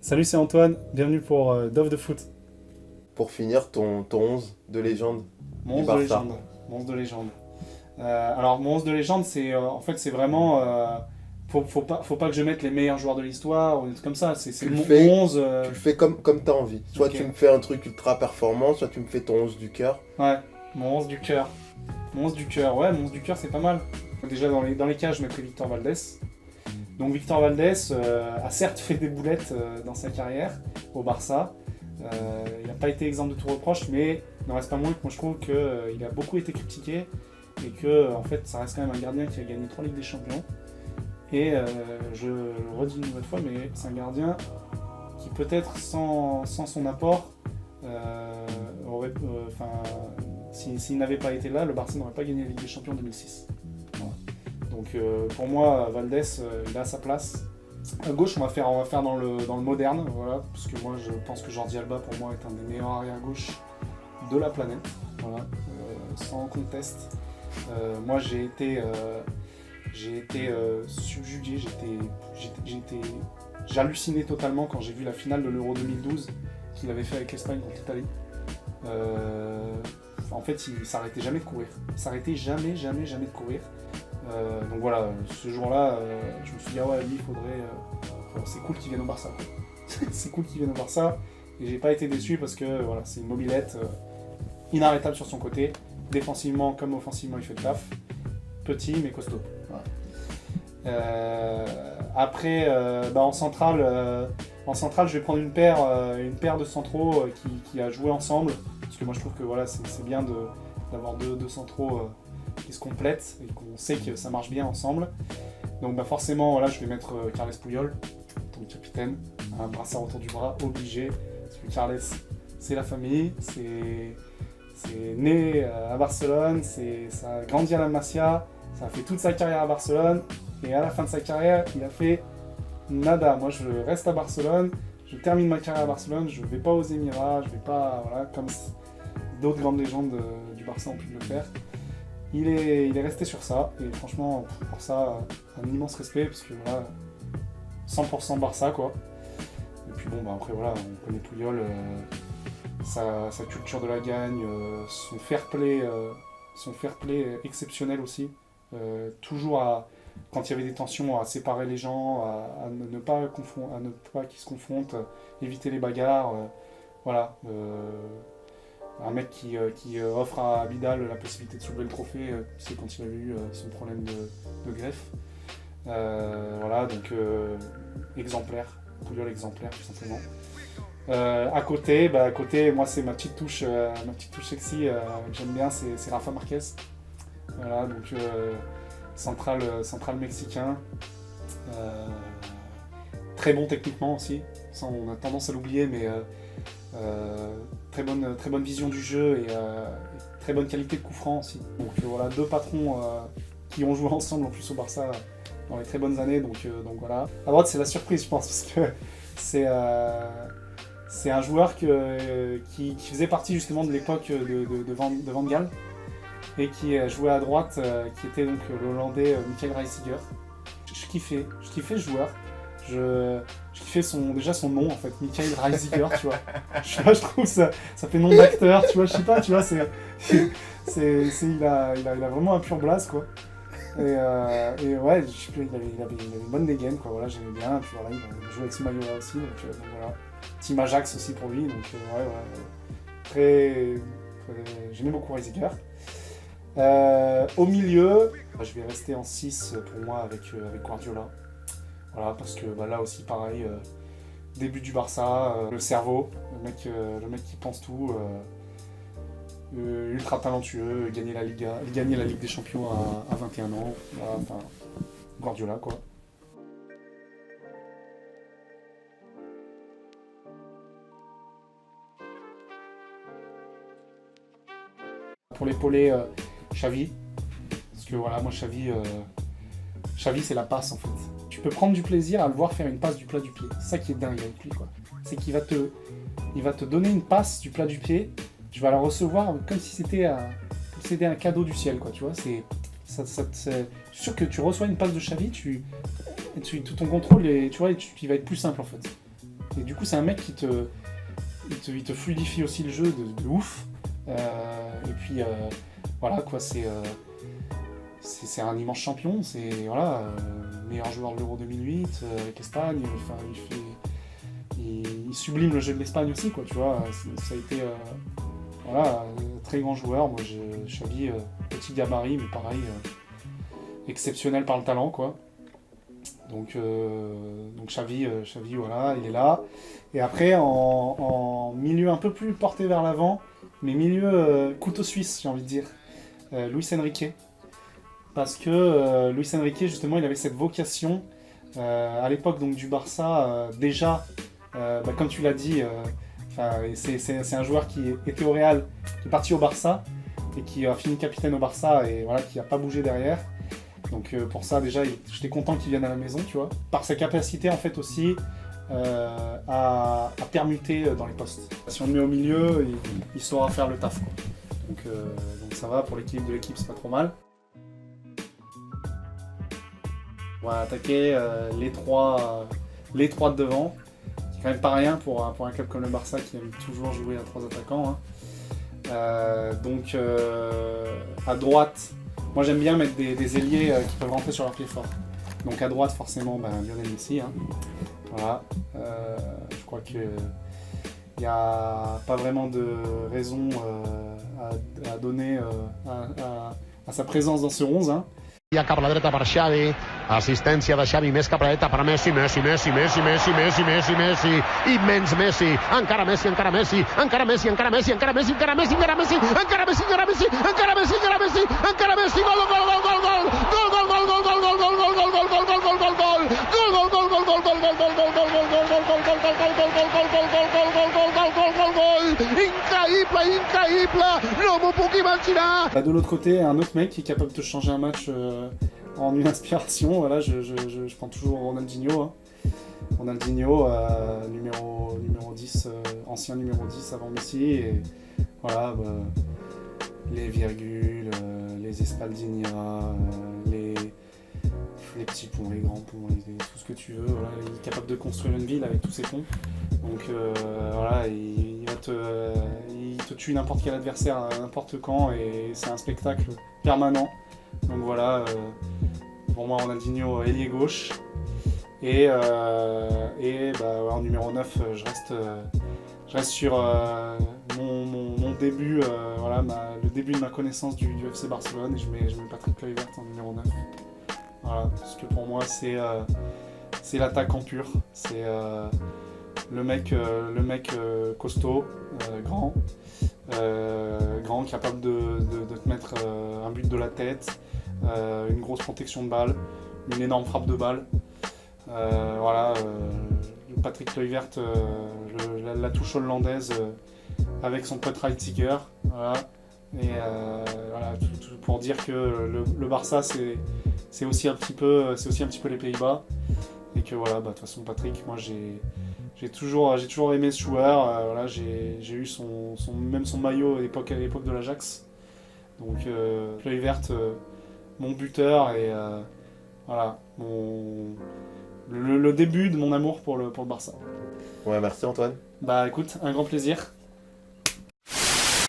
Salut, c'est Antoine, bienvenue pour Dove de foot. Pour finir, ton 11 de légende Mon du 11 de Barça. légende. Mon 11 de légende. Alors, mon 11 de légende, c'est en fait, c'est vraiment. Faut pas que je mette les meilleurs joueurs de l'histoire ou des trucs comme ça. C'est Tu le mon fais, 11. tu le fais comme tu as envie. Soit Ok. tu me fais un truc ultra performant, soit tu me fais ton 11 du cœur. Ouais, mon 11 du cœur. Mon 11 du cœur, ouais, mon 11 du cœur, c'est pas mal. Déjà, dans les cas, je mettrais Victor Valdés. Donc, Victor Valdés a certes fait des boulettes dans sa carrière au Barça. Il n'a pas été exempt de tout reproche, mais il n'en reste pas moins que moi je trouve qu'il a beaucoup été critiqué et que en fait ça reste quand même un gardien qui a gagné 3 Ligues des Champions. Et je le redis une nouvelle fois, mais c'est un gardien qui peut-être sans son apport aurait, s'il n'avait pas été là, le Barça n'aurait pas gagné la Ligue des Champions en 2006. Voilà. Donc pour moi, Valdés, il a sa place. À gauche, on va faire dans le moderne, voilà, parce que moi je pense que Jordi Alba pour moi est un des meilleurs arrière-gauche de la planète, voilà, sans conteste. Moi j'ai été subjugué, j'hallucinais totalement quand j'ai vu la finale de l'Euro 2012 qu'il avait fait avec l'Espagne contre l'Italie. En fait, il s'arrêtait jamais de courir, il s'arrêtait jamais de courir. Donc voilà, ce jour-là, je me suis dit, ah ouais, lui, il faudrait. C'est cool qu'il vienne au Barça. C'est cool qu'il vienne au Barça. Et j'ai pas été déçu parce que voilà, c'est une mobilette inarrêtable sur son côté. Défensivement comme offensivement, il fait le taf. Petit mais costaud. Voilà. Après, en centrale, je vais prendre une paire de centraux qui a joué ensemble. Parce que moi, je trouve que voilà, c'est bien d'avoir deux centraux qui se complètent et qu'on sait que ça marche bien ensemble. Donc forcément, voilà, je vais mettre Carles Puyol, ton capitaine, un brassard autour du bras, obligé. Parce que Carles, c'est la famille, c'est né à Barcelone, ça a grandi à la Masia, ça a fait toute sa carrière à Barcelone. Et à la fin de sa carrière, il a fait nada. Moi, je reste à Barcelone, je termine ma carrière à Barcelone, je ne vais pas aux Émirats, je vais pas, voilà, comme d'autres grandes légendes du Barça ont pu le faire. Il est resté sur ça, et franchement, pour ça, un immense respect, parce que voilà, 100% Barça, quoi. Et puis bon, après voilà, on connaît Puyol, sa culture de la gagne, son fair play exceptionnel aussi. Toujours quand il y avait des tensions, à séparer les gens, à ne pas qu'ils se confrontent, éviter les bagarres, voilà. Un mec qui offre à Vidal la possibilité de soulever le trophée, c'est quand il avait eu son problème de greffe. Voilà, donc exemplaire, Puyol exemplaire tout simplement. À côté, moi c'est ma petite touche sexy que j'aime bien, c'est Rafa Marquez. Voilà, donc central mexicain, très bon techniquement aussi. Ça, on a tendance à l'oublier, mais très bonne vision du jeu et très bonne qualité de coup franc aussi. Donc voilà, deux patrons qui ont joué ensemble en plus au Barça dans les très bonnes années. Donc voilà. À droite, c'est la surprise, je pense, parce que c'est un joueur qui faisait partie justement de l'époque de Van Gaal et qui jouait à droite, qui était donc l'Hollandais Michael Reisiger. Je kiffais ce joueur. Je kiffais déjà son nom en fait, Michael Reisiger, tu vois. Je trouve ça fait nom d'acteur, tu vois, je sais pas, tu vois, il a vraiment un pur blaze quoi. Et ouais, il avait une bonne dégaine quoi, voilà, j'aimais bien, puis voilà, il jouait avec ce maillot là aussi, donc voilà. Team Ajax aussi pour lui, donc ouais, j'aimais beaucoup Reisiger. Au milieu, je vais rester en 6 pour moi avec Guardiola. Voilà, parce que là aussi, pareil, début du Barça, le cerveau, le mec qui pense tout, ultra talentueux, gagner la Ligue des Champions à 21 ans. Voilà, enfin, Guardiola, quoi. Pour l'épauler, Xavi, parce que voilà, moi, Xavi, c'est la passe en fait. Tu peux prendre du plaisir à le voir faire une passe du plat du pied. C'est ça qui est dingue avec lui, quoi. C'est qu'il va te donner une passe du plat du pied. Tu vas la recevoir comme si c'était un cadeau du ciel, quoi. Tu vois, c'est sûr que tu reçois une passe de Xavi, ton contrôle, tu vois, il va être plus simple en fait. Et du coup, c'est un mec il te fluidifie aussi le jeu de ouf. Et puis, voilà, quoi, c'est un immense champion. C'est, voilà, meilleur joueur de l'Euro 2008 avec l'Espagne. Enfin, il sublime le jeu de l'Espagne aussi, quoi, tu vois. Ça a été, voilà, très grand joueur. Moi, Xavi, petit gabarit, mais pareil, exceptionnel par le talent, quoi. Donc Xavi, voilà, il est là. Et après, en milieu un peu plus porté vers l'avant, mais milieu couteau suisse, j'ai envie de dire, Luis Enrique. Parce que Luis Enrique, justement, il avait cette vocation, à l'époque donc, du Barça, déjà, comme tu l'as dit, c'est un joueur qui était au Real, qui est parti au Barça, et qui a fini capitaine au Barça, et voilà, qui n'a pas bougé derrière. Donc pour ça, déjà, j'étais content qu'il vienne à la maison, tu vois. Par sa capacité, en fait, aussi, à permuter dans les postes. Si on le met au milieu, il saura faire le taf, quoi. Donc ça va, pour l'équilibre de l'équipe, c'est pas trop mal. On va attaquer les trois de devant. C'est quand même pas rien pour un club comme le Barça qui aime toujours jouer à 3 attaquants. Hein. À droite, moi j'aime bien mettre des ailiers qui peuvent rentrer sur leur pied fort. Donc à droite, forcément, Lionel Messi. Hein. Voilà. Je crois qu'il n'y a pas vraiment de raison à donner à sa présence dans ce 11. Hein. Ja cap a la dreta per Xavi, assistència de Xavi més cap a la dreta per Messi, Messi, immens Messi, encara Messi, encara Messi, encara Messi, encara Messi, encara Messi, encara Messi, encara Messi, encara Messi, encara Messi, encara Messi, encara Messi, encara Messi, gol, gol, gol, gol, gol, gol, gol, gol, gol, gol, gol, gol, gol, gol, gol, gol, gol, gol, gol, increïble, no m'ho puc imaginar. De l'autre côté, un autre mec qui est capable de changer un match en une inspiration. Voilà, je prends toujours Ronaldinho. Hein. Ronaldinho, numéro 10, ancien numéro 10 avant Messi. Et voilà, les virgules, les espaldinia, les petits ponts, les grands ponts, tout ce que tu veux. Voilà. Il est capable de construire une ville avec tous ses ponts. Donc voilà, il te tue n'importe quel adversaire à n'importe quand et c'est un spectacle permanent. Donc voilà, pour moi Ronaldinho ailier gauche. Et en numéro 9, je reste sur mon début, voilà, le début de ma connaissance du FC Barcelone et je mets Patrick Kluivert en numéro 9. Voilà, parce que pour moi c'est l'attaquant pur, c'est le mec costaud, grand, capable de te mettre un but de la tête, une grosse protection de balle, une énorme frappe de balle. Voilà, Patrick Kluivert, la touche hollandaise avec son pote Reitiger, voilà. Et voilà, tout pour dire que le Barça c'est aussi un petit peu les Pays-Bas et que voilà, de toute façon Patrick, moi j'ai toujours aimé ce joueur. Voilà, j'ai eu même son maillot à l'époque de l'Ajax. Donc Kluivert, mon buteur et voilà, le début de mon amour pour le Barça. Ouais, merci Antoine. Écoute, un grand plaisir.